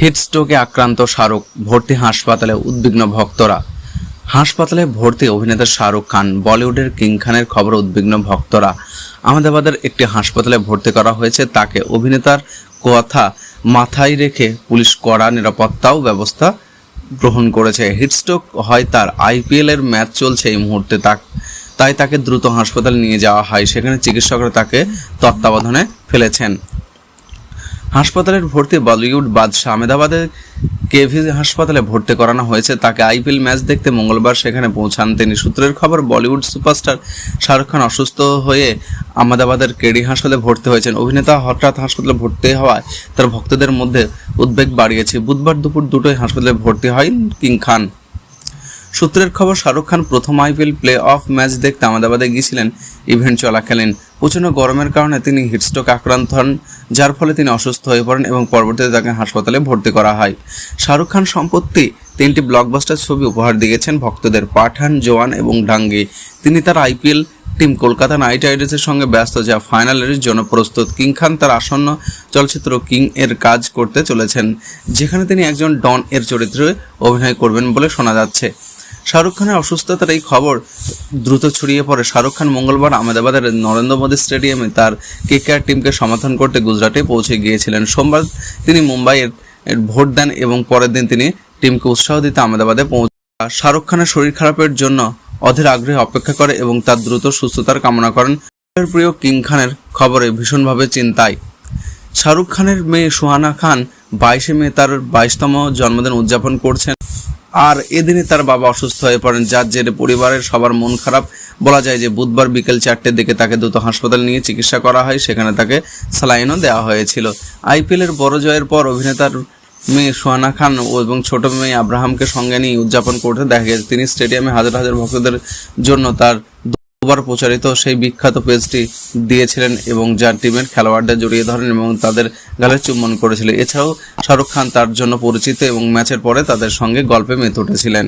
হিটস্ট্রোকে আক্রান্ত শাহরুখ, ভর্তি হাসপাতালে, উদ্বিগ্ন ভক্তরা। হাসপাতালে ভর্তি অভিনেতা শাহরুখ খান। বলিউডের কিং খানের খবর উদ্বিগ্ন ভক্তরা। আহমেদাবাদের একটি হাসপাতালে ভর্তি করা হয়েছে তাকে। অভিনেতার কথা মাথায় রেখে পুলিশ কড়া নিরাপত্তাও ব্যবস্থা গ্রহণ করেছে। হিটস্ট্রোক হয় তার। আইপিএল এর ম্যাচ চলছে এই মুহূর্তে, তাই তাকে দ্রুত হাসপাতালে নিয়ে যাওয়া হয়। সেখানে চিকিৎসকরা তাকে তত্ত্বাবধানে ফেলেছেন। হাসপাতালের ভর্তি বলিউড বাদশা আহমেদাবাদের কেভি হাসপাতালে ভর্তি করানো হয়েছে তাকে। আইপিএল ম্যাচ দেখতে মঙ্গলবার সেখানে পৌঁছান তিনি। সূত্রের খবর, বলিউড সুপারস্টার শাহরুখ খান অসুস্থ হয়ে আহমেদাবাদের কেডি হাসপাতালে ভর্তি হয়েছেন। অভিনেতা হঠাৎ হাসপাতালে ভর্তি হওয়ায় তার ভক্তদের মধ্যে উদ্বেগ বাড়িয়েছে। বুধবার দুপুর 2টায় হাসপাতালে ভর্তি হয় কিং খান। সূত্রের খবর, শাহরুখ খান প্রথম আইপিএল প্লে অফ ম্যাচ দেখতে আহমেদাবাদে গিয়েছিলেন। ইভেন্ট চলাকালীন প্রচণ্ড গরমের কারণে তিনি হিটস্ট্রোকে আক্রান্ত হন, যার ফলে তিনি অসুস্থ হয়ে পড়েন এবং পরবর্তীতে তাকে হাসপাতালে ভর্তি করা হয়। শাহরুখ খান সম্প্রতি 3টি ব্লকবাস্টার ছবি উপহার দিয়েছেন ভক্তদের, পাঠান, জওয়ান এবং ডাঙ্গি। তিনি তার আইপিএল টিম কলকাতা নাইট রাইডার্সের সঙ্গে ব্যস্ত, যা ফাইনালের জন্য প্রস্তুত। কিং খান তার আসন্ন চলচ্চিত্র কিং এর কাজ করতে চলেছেন, যেখানে তিনি একজন ডন এর চরিত্রে অভিনয় করবেন বলে শোনা যাচ্ছে। শাহরুখ খানের অসুস্থতার এই খবর দ্রুত ছড়িয়ে পড়ে। শাহরুখ খান মঙ্গলবার আহমেদাবাদের নরেন্দ্র মোদী স্টেডিয়ামে তার কেকেআর টিমকে সমর্থন করতে গুজরাটে পৌঁছে গিয়েছিলেন। সোমবার তিনি মুম্বাইয়ের ভোট দেন এবং পরের দিন তিনি টিমকে উৎসাহ দিতে আহমেদাবাদে পৌঁছান। শাহরুখ খানের শরীর খারাপের জন্য অধীর আগ্রহে অপেক্ষা করে এবং তার দ্রুত সুস্থতার কামনা করেন। প্রিয় কিং খানের খবরে ভীষণভাবে চিন্তায়। শাহরুখ খানের মেয়ে সুহানা খান 22শে মে তার 22তম জন্মদিন উদযাপন করছেন, আর এদিনে তার বাবা অসুস্থ হয়ে পড়েন, যার জেরে পরিবারের সবার মন খারাপ। বলা যায় যে বুধবার বিকেল 4টের দিকে তাকে দ্রুত হাসপাতালে নিয়ে চিকিৎসা করা হয়। সেখানে তাকে স্যালাইনও দেওয়া হয়েছিল। আইপিএলের বড় জয়ের পর অভিনেতার মেয়ে সুহানা খান এবং ছোট মেয়ে আব্রাহামকে সঙ্গে নিয়ে উদযাপন করতে দেখা গেছে। তিনি স্টেডিয়ামে হাজার হাজার ভক্তদের জন্য তার দুবার প্রচারিত সেই বিখ্যাত পেজটি দিয়েছিলেন এবং যার টিমের খেলোয়াড়দের জড়িয়ে ধরেন এবং তাদের গালে চুম্বন করেছিলেন। এছাড়াও শাহরুখ খান তার জন্য পরিচিত এবং ম্যাচের পরে তাদের সঙ্গে গল্পে মেতে উঠেছিলেন।